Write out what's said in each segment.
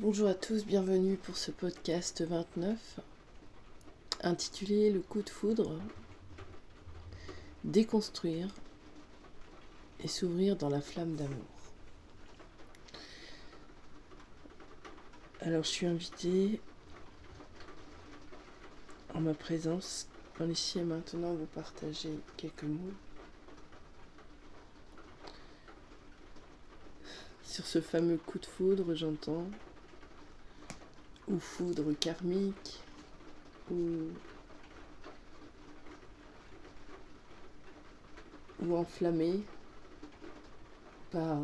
Bonjour à tous, bienvenue pour ce podcast 29, intitulé Le coup de foudre, déconstruire et s'ouvrir dans la flamme d'amour. Alors je suis invitée en ma présence, dans l'ici et maintenant, vous partager quelques mots sur ce fameux coup de foudre, j'entends, ou foudre karmique, ou enflammé par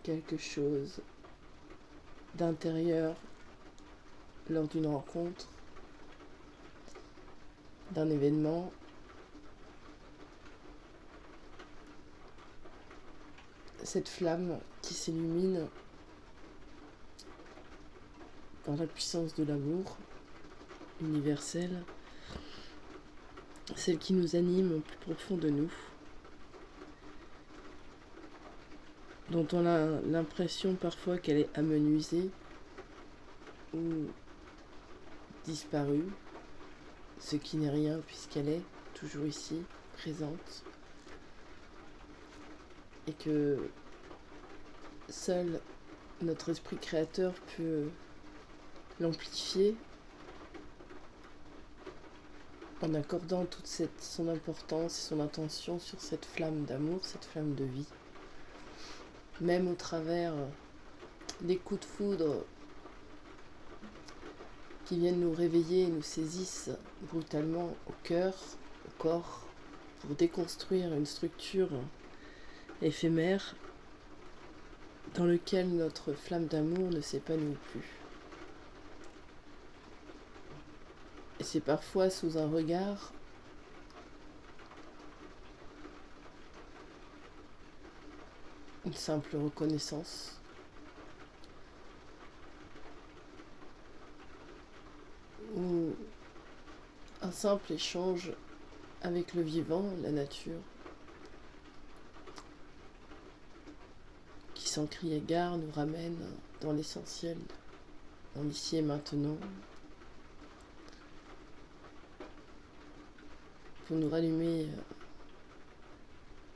quelque chose d'intérieur lors d'une rencontre, d'un événement. Cette flamme qui s'illumine par la puissance de l'amour universel, celle qui nous anime au plus profond de nous, dont on a l'impression parfois qu'elle est amenuisée ou disparue, ce qui n'est rien puisqu'elle est toujours ici, présente, et que seul notre esprit créateur peut l'amplifier en accordant toute son importance et son intention sur cette flamme d'amour, cette flamme de vie. Même au travers des coups de foudre qui viennent nous réveiller et nous saisissent brutalement au cœur, au corps, pour déconstruire une structure éphémère dans laquelle notre flamme d'amour ne s'épanouit plus. Et c'est parfois sous un regard une simple reconnaissance, ou un simple échange avec le vivant, la nature, qui sans crier gare nous ramène dans l'essentiel, dans l'ici et maintenant, pour nous rallumer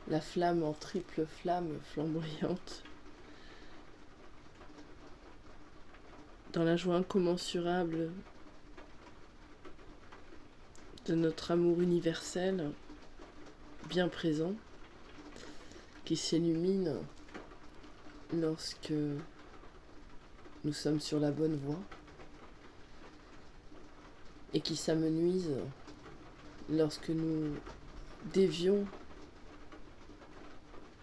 la flamme en triple flamme flamboyante, dans la joie incommensurable de notre amour universel, bien présent, qui s'illumine lorsque nous sommes sur la bonne voie et qui s'amenuise lorsque nous dévions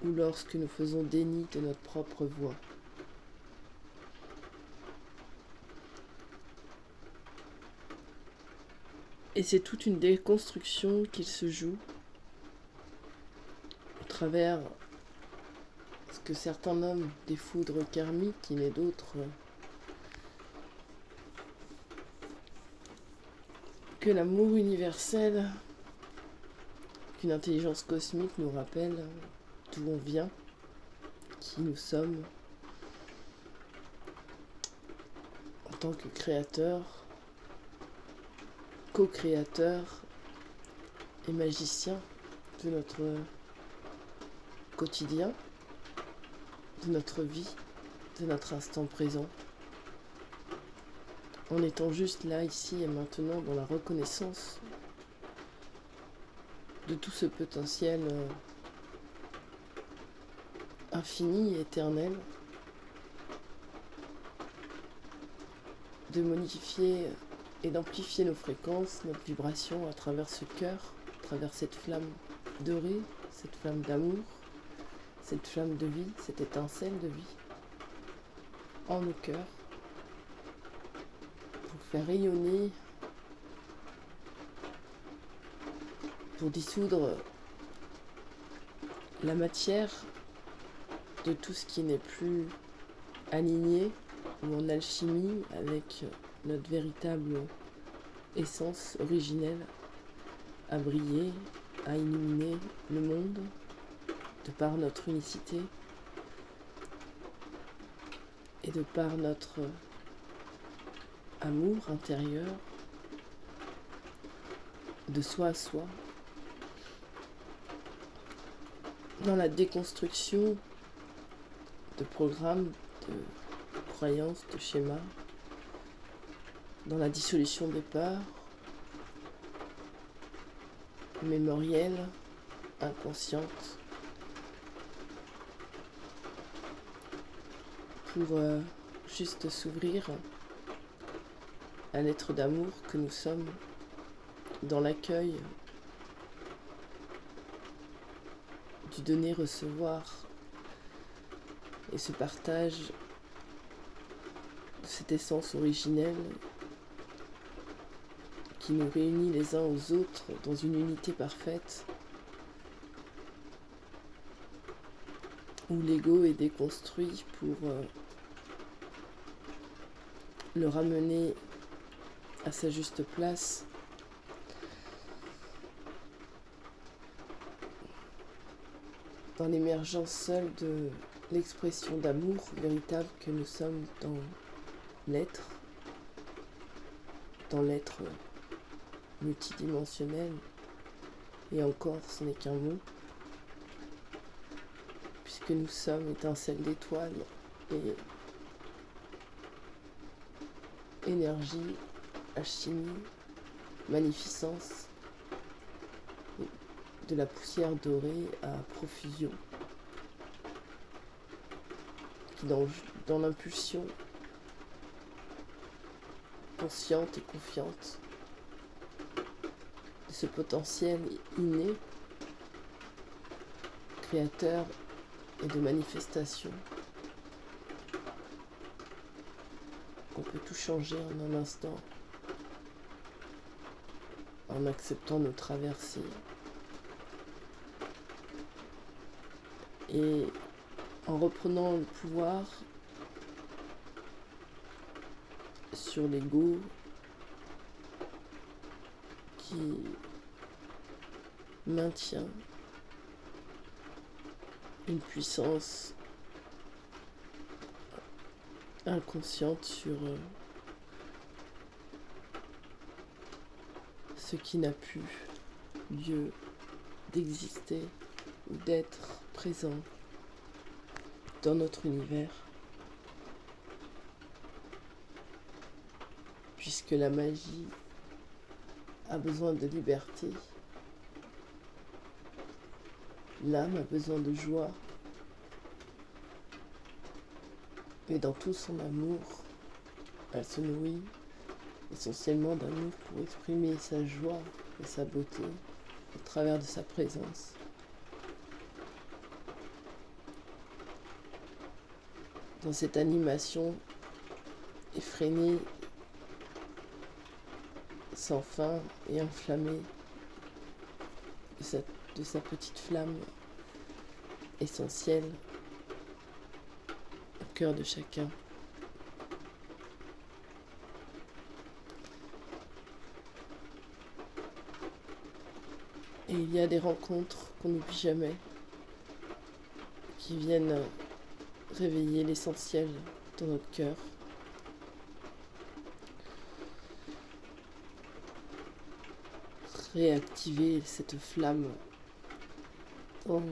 ou lorsque nous faisons déni de notre propre voie. Et c'est toute une déconstruction qu'il se joue au travers ce que certains nomment des foudres karmiques, qui n'est d'autre que l'amour universel, qu'une intelligence cosmique nous rappelle d'où on vient, qui nous sommes en tant que créateurs, co-créateurs et magiciens de notre quotidien, de notre vie, de notre instant présent, en étant juste là, ici et maintenant, dans la reconnaissance de tout ce potentiel infini et éternel, de modifier et d'amplifier nos fréquences, notre vibration à travers ce cœur, à travers cette flamme dorée, cette flamme d'amour, cette flamme de vie, cette étincelle de vie en nos cœurs, pour faire rayonner, pour dissoudre la matière de tout ce qui n'est plus aligné ou en alchimie avec notre véritable essence originelle à briller, à illuminer le monde de par notre unicité, et de par notre amour intérieur, de soi à soi, dans la déconstruction de programmes, de croyances, de schémas, dans la dissolution des peurs mémorielles, inconscientes, pour juste s'ouvrir à l'être d'amour que nous sommes, dans l'accueil du donner-recevoir et ce partage de cette essence originelle qui nous réunit les uns aux autres dans une unité parfaite où l'ego est déconstruit pour le ramener à sa juste place. Dans l'émergence seule de l'expression d'amour véritable que nous sommes dans l'être multidimensionnel, et encore ce n'est qu'un mot, puisque nous sommes étincelles d'étoiles et énergie, alchimie, magnificence, de la poussière dorée à profusion, qui dans l'impulsion consciente et confiante de ce potentiel inné, créateur et de manifestation, qu'on peut tout changer en un instant, en acceptant nos traversées. Et en reprenant le pouvoir sur l'ego qui maintient une puissance inconsciente sur ce qui n'a plus lieu d'exister ou d'être présent dans notre univers, puisque la magie a besoin de liberté, l'âme a besoin de joie, et dans tout son amour, elle se nourrit essentiellement d'amour pour exprimer sa joie et sa beauté au travers de sa présence. Dans cette animation effrénée, sans fin et enflammée de sa petite flamme essentielle au cœur de chacun. Et il y a des rencontres qu'on n'oublie jamais, qui viennent réveiller l'essentiel dans notre cœur. Réactiver cette flamme dans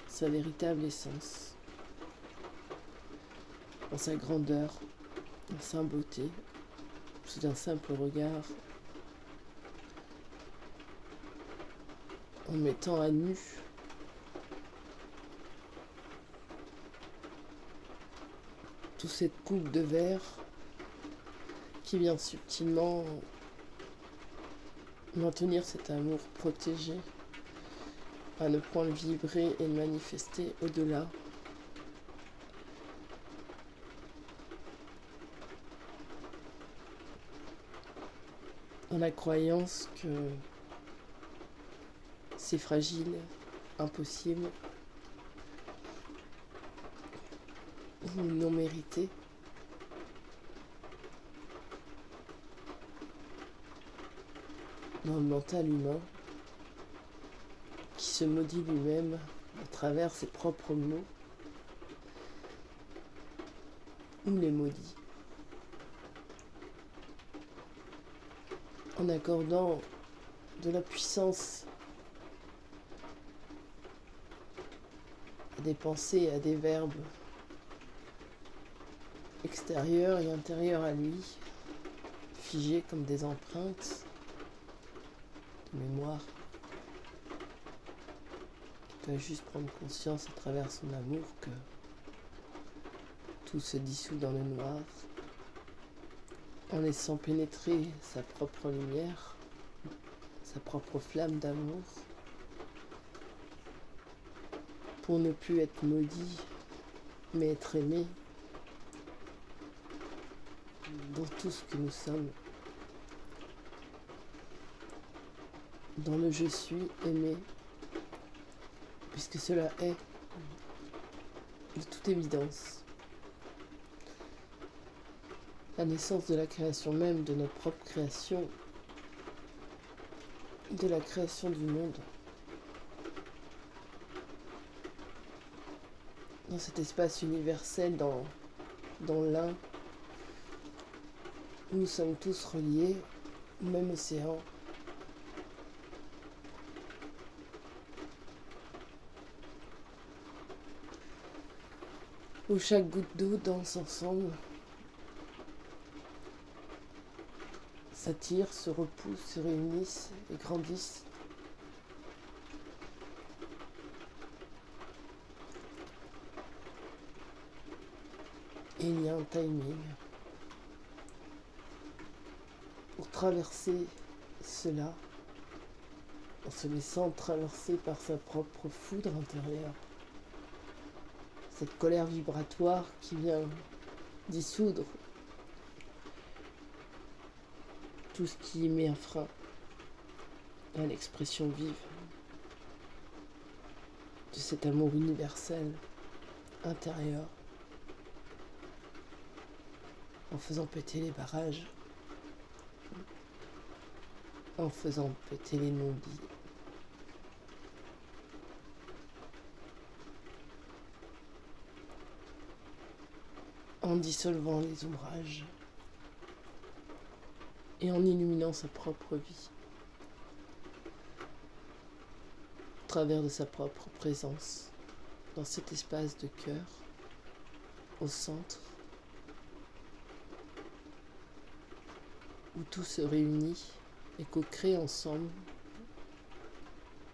sa véritable essence, dans sa grandeur, dans sa beauté, sous un simple regard, en mettant à nu toute cette coupe de verre qui vient subtilement maintenir cet amour protégé, à ne point le vibrer et le manifester au-delà. Dans la croyance que c'est fragile, impossible, ou non mérité. Dans le mental humain, qui se maudit lui-même à travers ses propres mots, ou les maudit. En accordant de la puissance à des pensées, à des verbes extérieurs et intérieurs à lui, figés comme des empreintes de mémoire. Il doit juste prendre conscience à travers son amour que tout se dissout dans le noir, en laissant pénétrer sa propre lumière, sa propre flamme d'amour, pour ne plus être maudit, mais être aimé dans tout ce que nous sommes, dans le je suis aimé, puisque cela est de toute évidence la naissance de la création même, de notre propre création, de la création du monde. Dans cet espace universel, dans l'un, où nous sommes tous reliés au même océan. Où chaque goutte d'eau danse ensemble, s'attirent, se repoussent, se réunissent et grandissent. Et il y a un timing pour traverser cela en se laissant traverser par sa propre foudre intérieure. Cette colère vibratoire qui vient dissoudre tout ce qui met un frein à l'expression vive de cet amour universel, intérieur, en faisant péter les barrages, en faisant péter les non-dits. En dissolvant les ombrages et en illuminant sa propre vie au travers de sa propre présence dans cet espace de cœur au centre où tout se réunit et co-crée ensemble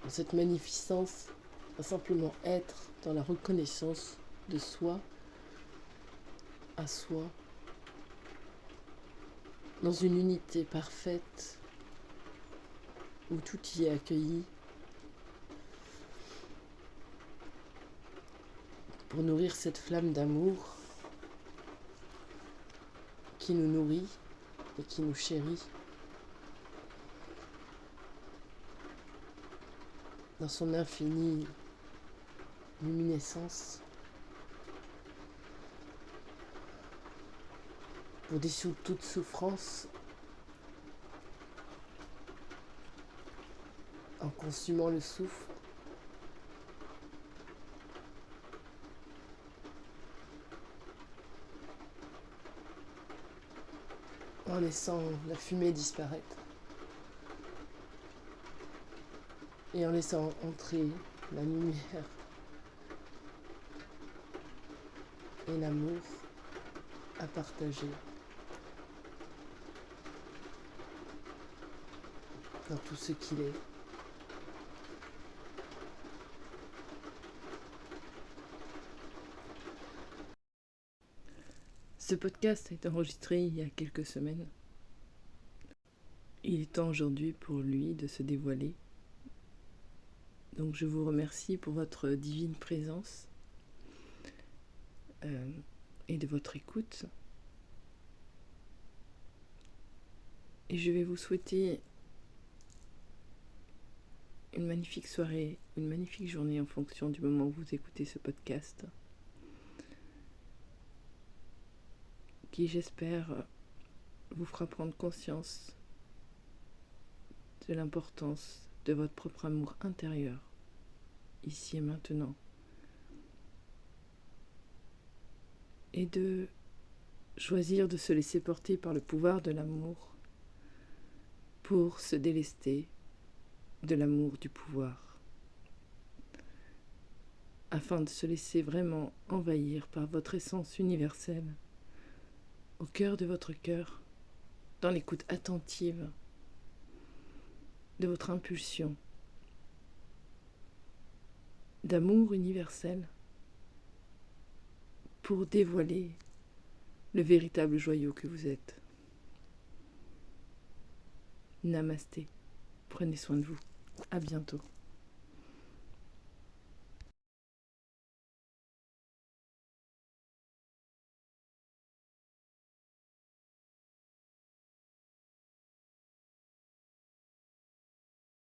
dans cette magnificence à simplement être dans la reconnaissance de soi à soi, dans une unité parfaite où tout y est accueilli pour nourrir cette flamme d'amour qui nous nourrit et qui nous chérit dans son infinie luminescence pour dissoudre toute souffrance en consumant le souffle en laissant la fumée disparaître et en laissant entrer la lumière et l'amour à partager dans tout ce qu'il est. Ce podcast a été enregistré il y a quelques semaines. Il est temps aujourd'hui pour lui de se dévoiler. Donc je vous remercie pour votre divine présence et de votre écoute. Et je vais vous souhaiter une magnifique soirée, une magnifique journée en fonction du moment où vous écoutez ce podcast, qui, j'espère, vous fera prendre conscience de l'importance de votre propre amour intérieur, ici et maintenant, et de choisir de se laisser porter par le pouvoir de l'amour pour se délester de l'amour du pouvoir, afin de se laisser vraiment envahir par votre essence universelle, au cœur de votre cœur, dans l'écoute attentive de votre impulsion d'amour universel, pour dévoiler le véritable joyau que vous êtes. Namasté. Prenez soin de vous. À bientôt.